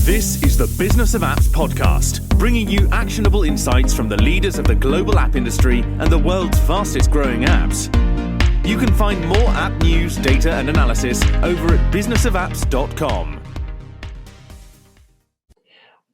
This is the Business of Apps podcast, bringing you actionable insights from the leaders of the global app industry and the world's fastest growing apps. You can find more app news, data and analysis over at businessofapps.com.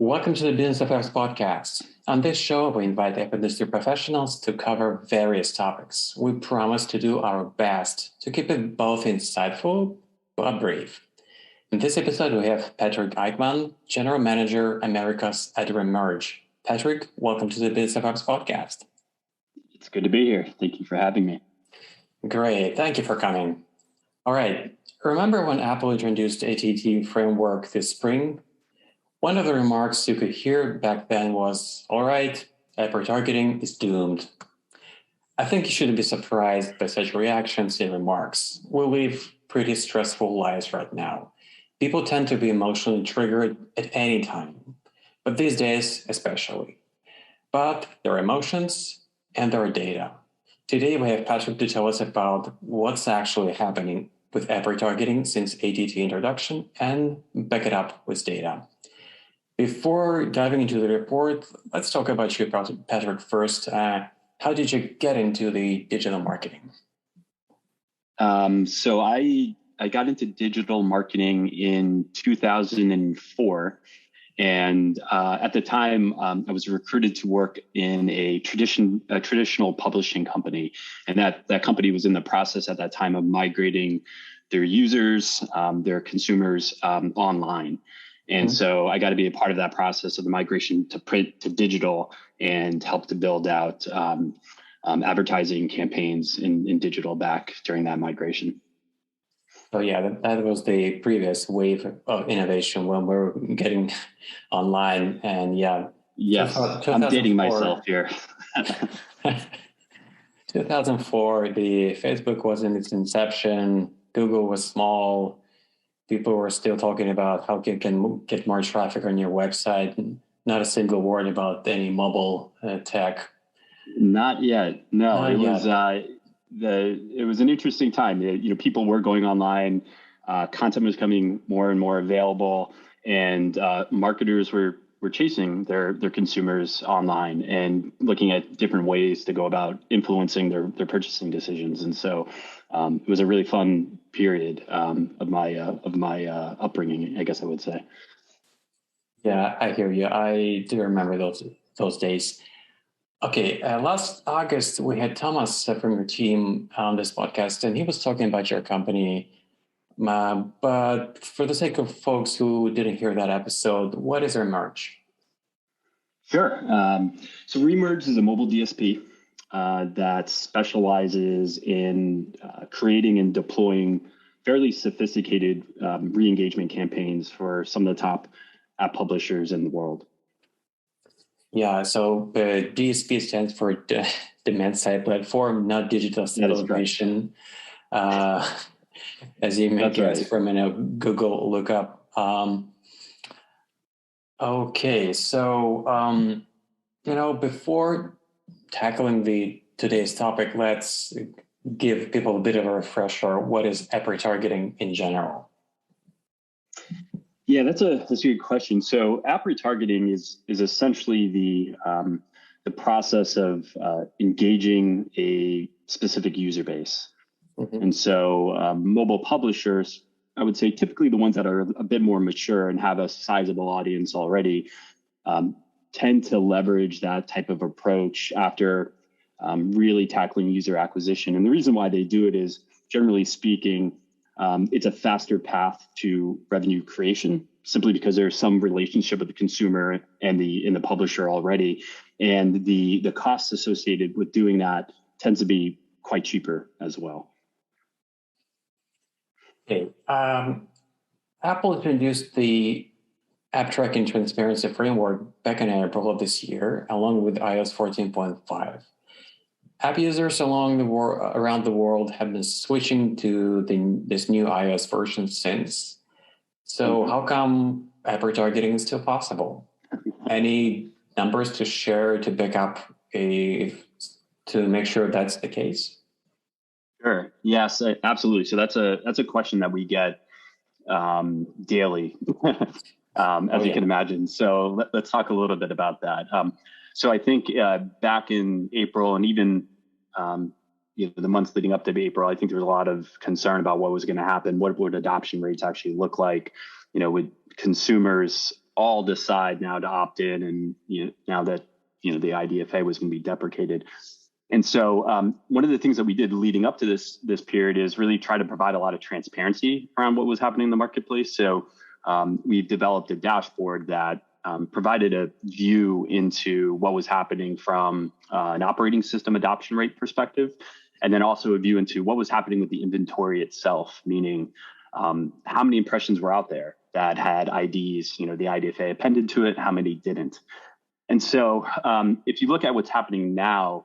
Welcome to the Business of Apps podcast. On this show, we invite app industry professionals to cover various topics. We promise to do our best to keep it both insightful but brief. In this episode, we have Partick Eichmann, General Manager, Americas at Remerge. Patrick, welcome to the Business of Apps podcast. It's good to be here. Thank you for having me. Great. Thank you for coming. All right. Remember when Apple introduced ATT framework this spring? One of the remarks you could hear back then was, all right, app retargeting is doomed. I think you shouldn't be surprised by such reactions and remarks. We live pretty stressful lives right now. People tend to be emotionally triggered at any time, but these days especially. But there are emotions and there are data. Today we have Patrick to tell us about what's actually happening with app retargeting since ATT introduction and back it up with data. Before diving into the report, let's talk about you, Patrick, first. How did you get into the digital marketing? So I got into digital marketing in 2004. And at the time, I was recruited to work in a traditional publishing company. And that company was in the process at that time of migrating their users, their consumers online. And so I got to be a part of that process of the migration to print to digital and help to build out advertising campaigns in digital back during that migration. So yeah, that was the previous wave of innovation when we were getting online. And yeah. Yes, I'm dating myself here. 2004, the Facebook was in its inception. Google was small. People were still talking about how you can get more traffic on your website. And not a single word about any mobile tech. Not yet. No, it was an interesting time. People were going online. Content was becoming more and more available, and marketers were chasing their consumers online and looking at different ways to go about influencing their purchasing decisions. And so it was a really fun period of my upbringing, I guess I would say. Yeah, I hear you. I do remember those days. Okay, last August, we had Thomas from your team on this podcast, and he was talking about your company. But for the sake of folks who didn't hear that episode, what is Remerge? Sure. So Remerge is a mobile DSP that specializes in creating and deploying fairly sophisticated re-engagement campaigns for some of the top app publishers in the world. Yeah, so DSP stands for Demand Side Platform, not Digital Celebration, as you may guess from a Google lookup. Okay, so before tackling today's topic, let's give people a bit of a refresher. What is app retargeting in general? Yeah, that's a good question. So app retargeting is essentially the process of engaging a specific user base. Mm-hmm. And so mobile publishers, I would say typically the ones that are a bit more mature and have a sizable audience already, tend to leverage that type of approach after really tackling user acquisition. And the reason why they do it is, generally speaking, it's a faster path to revenue creation, simply because there's some relationship with the consumer and the publisher already, and the costs associated with doing that tends to be quite cheaper as well. Okay, Apple introduced the App Tracking Transparency Framework back in April of this year, along with iOS 14.5. App users around the world have been switching to this new iOS version since. So how come app retargeting is still possible? Any numbers to share to back up to make sure that's the case? Sure. Yes, absolutely. So that's a question that we get daily. as you can imagine. So let's talk a little bit about that. So I think back in April and even the months leading up to April, I think there was a lot of concern about what was going to happen. What would adoption rates actually look like? Would consumers all decide now to opt in, and now that the IDFA was going to be deprecated? And so one of the things that we did leading up to this period is really try to provide a lot of transparency around what was happening in the marketplace. So we've developed a dashboard that provided a view into what was happening from an operating system adoption rate perspective, and then also a view into what was happening with the inventory itself, meaning how many impressions were out there that had IDs, the IDFA appended to it, how many didn't. And so if you look at what's happening now,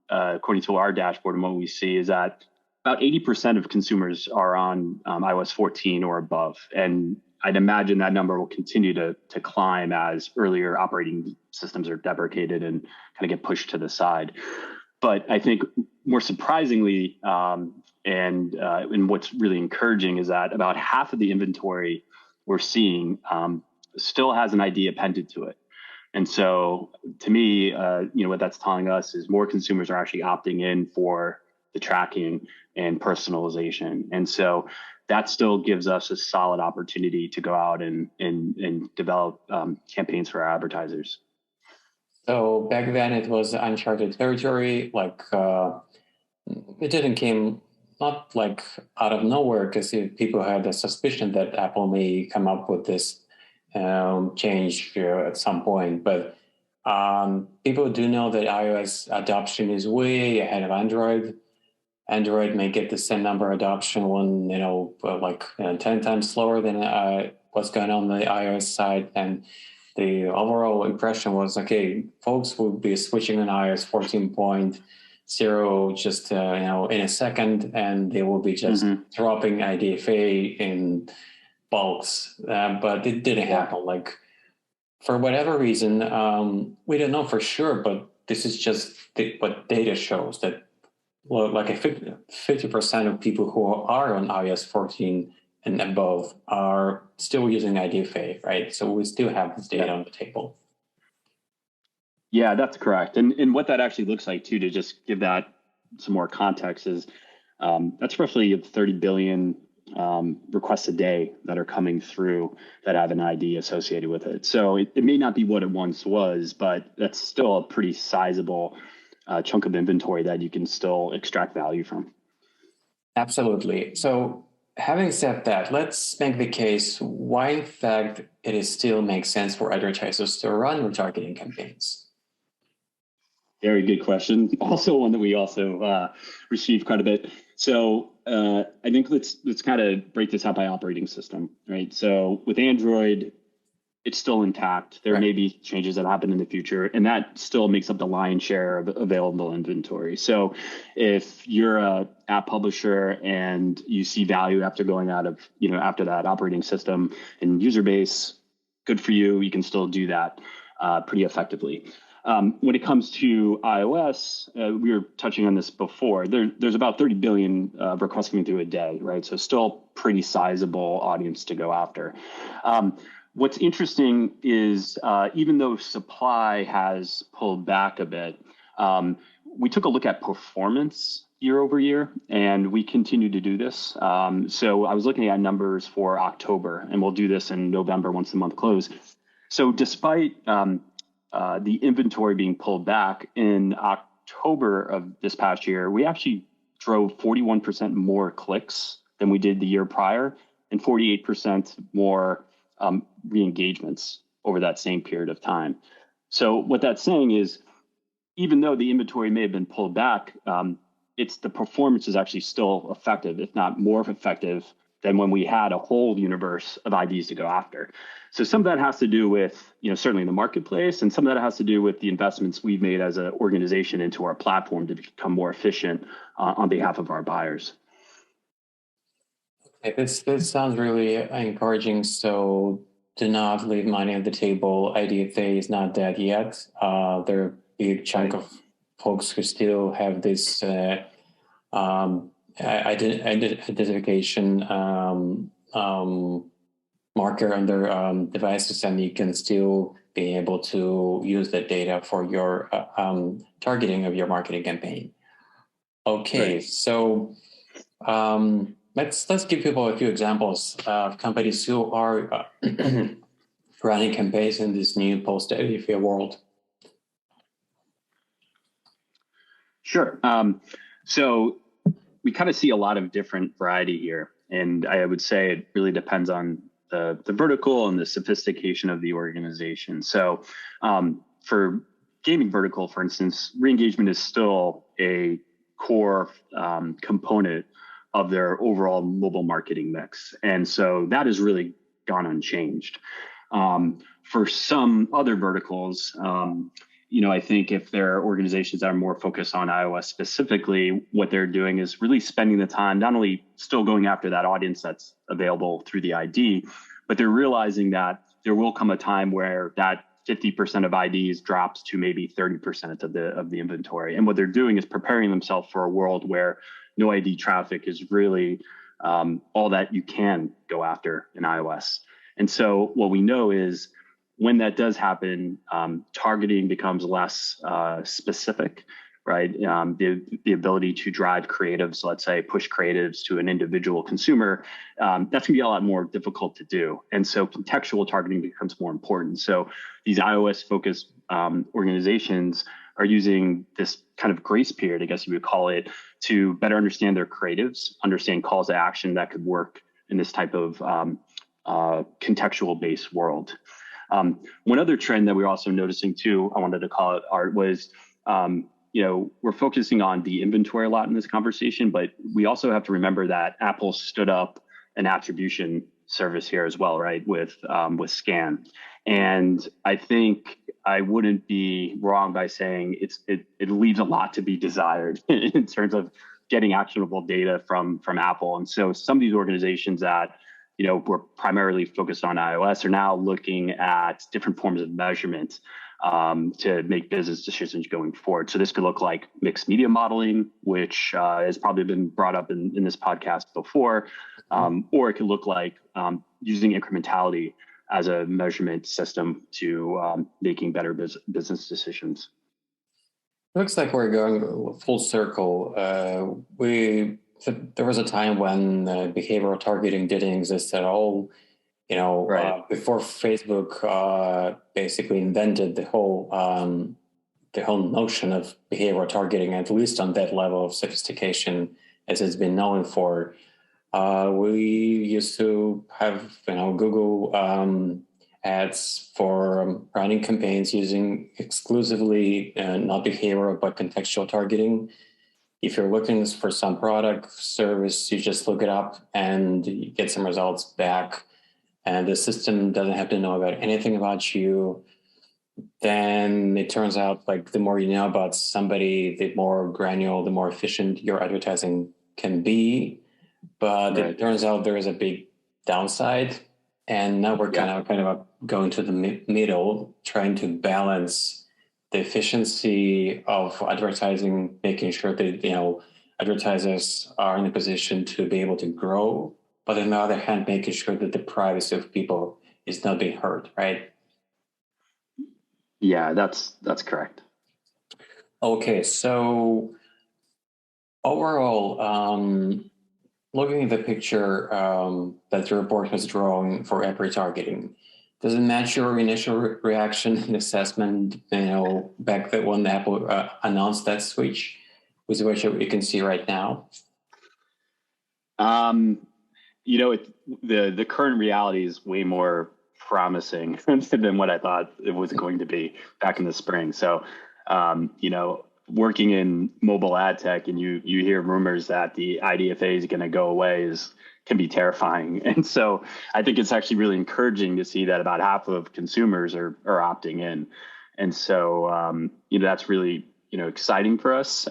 according to our dashboard, and what we see is that about 80% of consumers are on iOS 14 or above. And I'd imagine that number will continue to climb as earlier operating systems are deprecated and kind of get pushed to the side. But I think more surprisingly, and what's really encouraging is that about half of the inventory we're seeing still has an ID appended to it. And so to me, what that's telling us is more consumers are actually opting in for the tracking and personalization. And so that still gives us a solid opportunity to go out and develop campaigns for our advertisers. So back then it was uncharted territory, like it didn't came not like out of nowhere, because people had a suspicion that Apple may come up with this change at some point. But people do know that iOS adoption is way ahead of Android. Android may get the same number adoption when, 10 times slower than what's going on the iOS side. And the overall impression was, okay, folks will be switching on iOS 14.0 just, in a second, and they will be just dropping IDFA in bulks. But it didn't happen. Like, for whatever reason, we don't know for sure, but this is just what data shows, that like 50% of people who are on iOS 14 and above are still using IDFA, right? So we still have this data on the table. Yeah, that's correct. And what that actually looks like, too, to just give that some more context, is that's roughly 30 billion requests a day that are coming through that have an ID associated with it. So it may not be what it once was, but that's still a pretty sizable chunk of inventory that you can still extract value from. Absolutely. So having said that, let's make the case why, in fact, it still makes sense for advertisers to run retargeting campaigns. Very good question. Also one that we also receive quite a bit. So I think let's kind of break this out by operating system, right? So with Android, it's still intact. There may be changes that happen in the future, and that still makes up the lion's share of available inventory. So if you're a app publisher and you see value after going out of, after that operating system and user base, good for you. You can still do that pretty effectively. When it comes to iOS, we were touching on this before. There's about 30 billion requests coming through a day, right? So still pretty sizable audience to go after. What's interesting is even though supply has pulled back a bit, we took a look at performance year over year, and we continue to do this. So I was looking at numbers for October, and we'll do this in November once the month closes. So despite the inventory being pulled back in October of this past year, we actually drove 41% more clicks than we did the year prior, and 48% more re-engagements over that same period of time. So what that's saying is, even though the inventory may have been pulled back, it's the performance is actually still effective, if not more effective than when we had a whole universe of IDs to go after. So some of that has to do with, certainly the marketplace, and some of that has to do with the investments we've made as an organization into our platform to become more efficient on behalf of our buyers. Okay, this sounds really encouraging. So do not leave money on the table. IDFA is not dead yet. There are a big chunk of folks who still have this identification marker on their devices, and you can still be able to use that data for your targeting of your marketing campaign. Okay, right. So let's give people a few examples of companies who are running campaigns in this new post-ADFA world. Sure. So we kind of see a lot of different variety here, and I would say it really depends on the vertical and the sophistication of the organization. So for gaming vertical, for instance, re-engagement is still a core component of their overall mobile marketing mix. And so that has really gone unchanged. For some other verticals, I think if there are organizations that are more focused on iOS specifically, what they're doing is really spending the time, not only still going after that audience that's available through the ID, but they're realizing that there will come a time where that 50% of IDs drops to maybe 30% of the inventory. And what they're doing is preparing themselves for a world where no ID traffic is really all that you can go after in iOS. And so what we know is when that does happen, targeting becomes less specific, right? The ability to drive creatives, let's say push creatives to an individual consumer, that's gonna be a lot more difficult to do. And so contextual targeting becomes more important. So these iOS focused organizations are using this kind of grace period, I guess you would call it, to better understand their creatives, understand calls to action that could work in this type of contextual based world. One other trend that we're also noticing too, I wanted to call it Art, was, we're focusing on the inventory a lot in this conversation, but we also have to remember that Apple stood up an attribution service here as well, right? With Scan. And I think I wouldn't be wrong by saying it leaves a lot to be desired in terms of getting actionable data from Apple. And so some of these organizations that we're primarily focused on iOS are now looking at different forms of measurement to make business decisions going forward. So this could look like mixed media modeling, which has probably been brought up in this podcast before, or it could look like using incrementality as a measurement system to making better business decisions. Looks like we're going full circle. There was a time when behavioral targeting didn't exist at all. Right. Before Facebook basically invented the whole notion of behavioral targeting, at least on that level of sophistication as it's been known for. We used to have Google ads for running campaigns using exclusively not behavioral but contextual targeting. If you're looking for some product, service, you just look it up and you get some results back. And the system doesn't have to know about anything about you. Then it turns out like the more you know about somebody, the more granular, the more efficient your advertising can be. But It turns out there is a big downside. And now we're kind of going to the middle, trying to balance the efficiency of advertising, making sure that advertisers are in a position to be able to grow, but on the other hand, making sure that the privacy of people is not being hurt, right? Yeah, that's correct. Okay, so overall, looking at the picture that the report has drawn for App Retargeting, does it match your initial reaction and assessment, back when Apple announced that switch with what you can see right now? The current reality is way more promising than what I thought it was going to be back in the spring. So, working in mobile ad tech and you hear rumors that the IDFA is going to go away can be terrifying. And so I think it's actually really encouraging to see that about half of consumers are opting in. And so, that's really, exciting for us.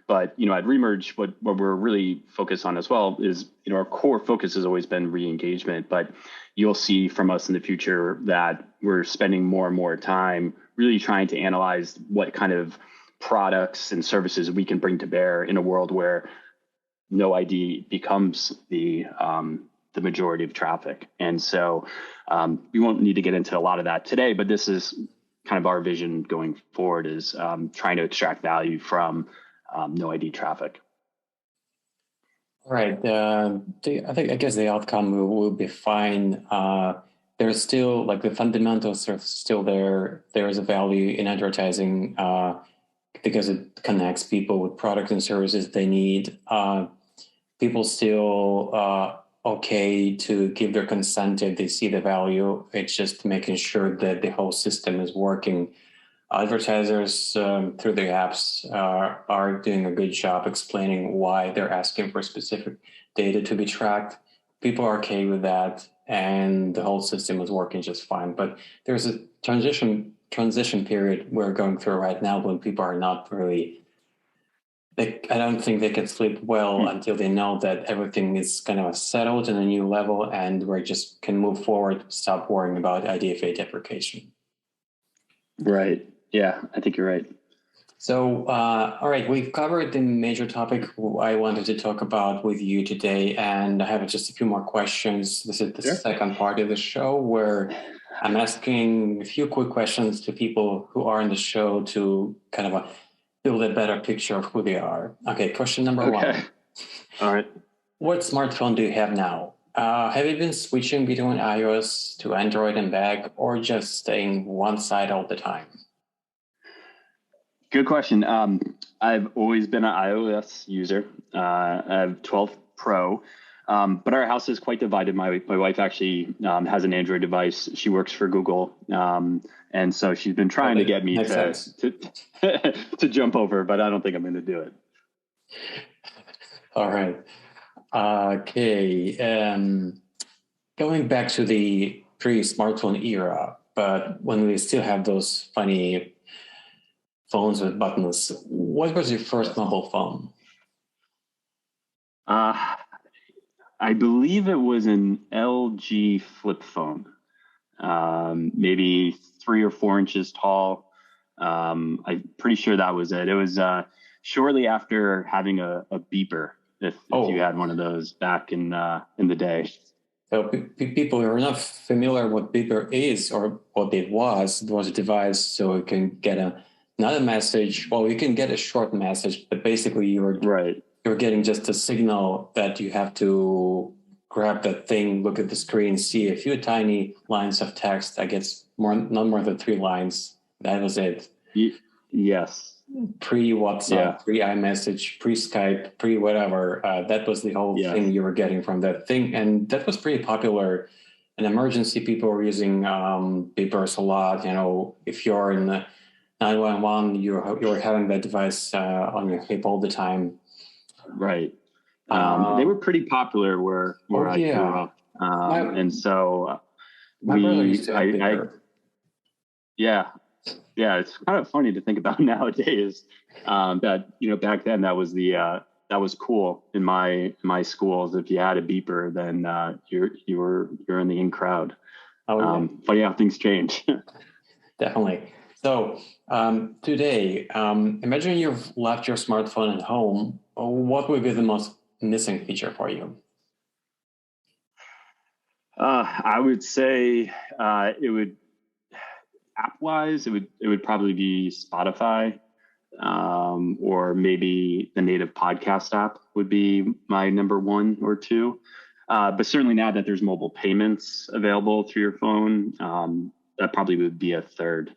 But, at Remerge, what we're really focused on as well is, our core focus has always been re-engagement, but you'll see from us in the future that we're spending more and more time really trying to analyze what kind of products and services we can bring to bear in a world where no ID becomes the the majority of traffic. And so we won't need to get into a lot of that today, but this is kind of our vision going forward, is trying to extract value from no ID traffic. All right. I guess the outcome will be fine. There's still, like, the fundamentals are still there. There is a value in advertising because it connects people with products and services they need. People still okay to give their consent if they see the value. It's just making sure that the whole system is working. Advertisers through their apps are doing a good job explaining why they're asking for specific data to be tracked. People are okay with that, and the whole system is working just fine. But there's a transition period we're going through right now when people are not really. I don't think they can sleep well until they know that everything is kind of settled in a new level, and we just can move forward, stop worrying about IDFA deprecation. Right. Yeah, I think you're right. So, all right, we've covered the major topic I wanted to talk about with you today, and I have just a few more questions. This is the second part of the show where I'm asking a few quick questions to people who are in the show to kind of build a better picture of who they are. Okay, question number one. All right. What smartphone do you have now? Have you been switching between iOS to Android and back, or just staying one side all the time? Good question. I've always been an iOS user. I have 12 Pro, but our house is quite divided. My wife actually has an Android device. She works for Google, and so she's been trying to get me to jump over, but I don't think I'm going to do it. All right. Okay. Going back to the pre-smartphone era, but when we still have those funny phones with buttons, what was your first mobile phone? I believe it was an LG flip phone, maybe 3 or 4 inches tall. I'm pretty sure that was it. It was shortly after having a beeper, if you had one of those back in the day. So people who are not familiar what beeper is or what it was a device so you can get not a message. Well, you can get a short message, but basically you're getting just a signal that you have to grab that thing, look at the screen, see a few tiny lines of text. I guess not more than 3 lines. That was it. Yes. Pre-WhatsApp, pre-iMessage, pre-Skype, pre-whatever. That was the whole thing you were getting from that thing. And that was pretty popular. In emergency, people were using beepers a lot. You know, if you're in the 911, you're having that device on your hip all the time. Right. They were pretty popular where I grew up. And so my brother used to have beeper. Yeah, it's kind of funny to think about nowadays. That back then that was that was cool in my schools. If you had a beeper, then you're in the in crowd. Funny how things change. Definitely. So today, imagine you've left your smartphone at home. What would be the most missing feature for you? I would say it would. App-wise, it would probably be Spotify, or maybe the native podcast app would be my number 1 or 2. But certainly now that there's mobile payments available through your phone, that probably would be a third.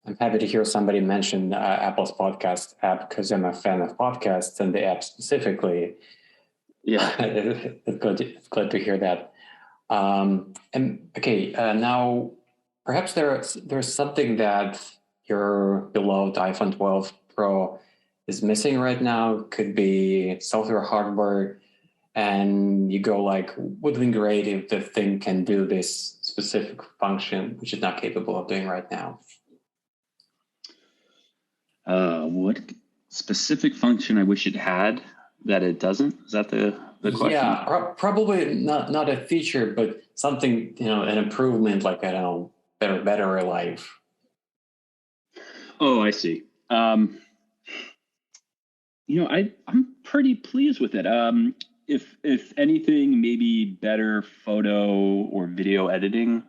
I'm happy to hear somebody mention Apple's podcast app because I'm a fan of podcasts and the app specifically. Yeah, it's good to hear that. Now perhaps there's something that your beloved iPhone 12 Pro is missing right now. Could be software, hardware, and you go like, would be great if the thing can do this specific function, which it's not capable of doing right now. What specific function I wish it had that it doesn't? Is that the question? Yeah, probably not a feature, but something, an improvement, like, I don't know, better life. Oh, I see. I'm pretty pleased with it. if anything, maybe better photo or video editing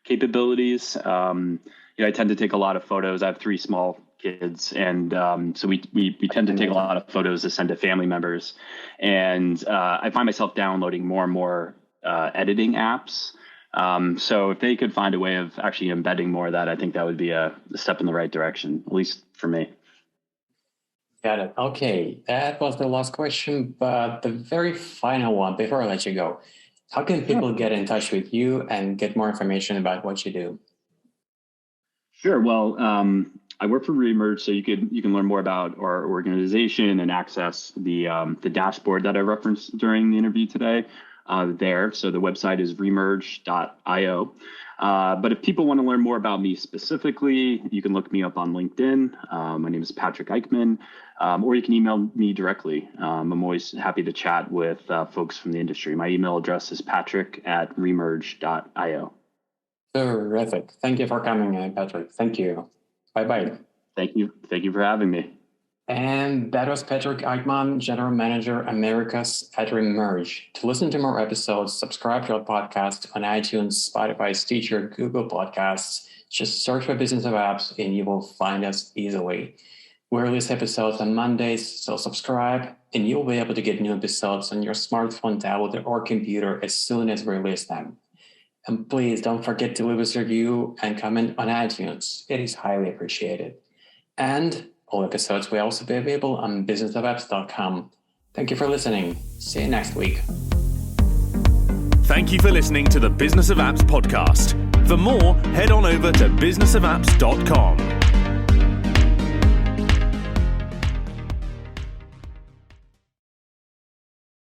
capabilities. I tend to take a lot of photos. I have 3 small kids, and so we tend to take a lot of photos to send to family members. And I find myself downloading more and more editing apps. So if they could find a way of actually embedding more of that, I think that would be a step in the right direction, at least for me. Got it. Okay, that was the last question, but the very final one before I let you go. How can people get in touch with you and get more information about what you do? Sure. Well, I work for Remerge, so you can learn more about our organization and access the dashboard that I referenced during the interview today. There. So the website is remerge.io. But if people want to learn more about me specifically, you can look me up on LinkedIn. My name is Partick Eichmann, or you can email me directly. I'm always happy to chat with folks from the industry. My email address is patrick@remerge.io. Terrific. Thank you for coming, Patrick. Thank you. Bye-bye. Thank you. Thank you for having me. And that was Partick Eichmann, General Manager, Americas at Remerge. To listen to more episodes, subscribe to our podcast on iTunes, Spotify, Stitcher, Google Podcasts. Just search for Business of Apps and you will find us easily. We release episodes on Mondays, so subscribe and you'll be able to get new episodes on your smartphone, tablet, or computer as soon as we release them. And please don't forget to leave us a review and comment on iTunes. It is highly appreciated. And all episodes will also be available on businessofapps.com. Thank you for listening. See you next week. Thank you for listening to the Business of Apps podcast. For more, head on over to businessofapps.com.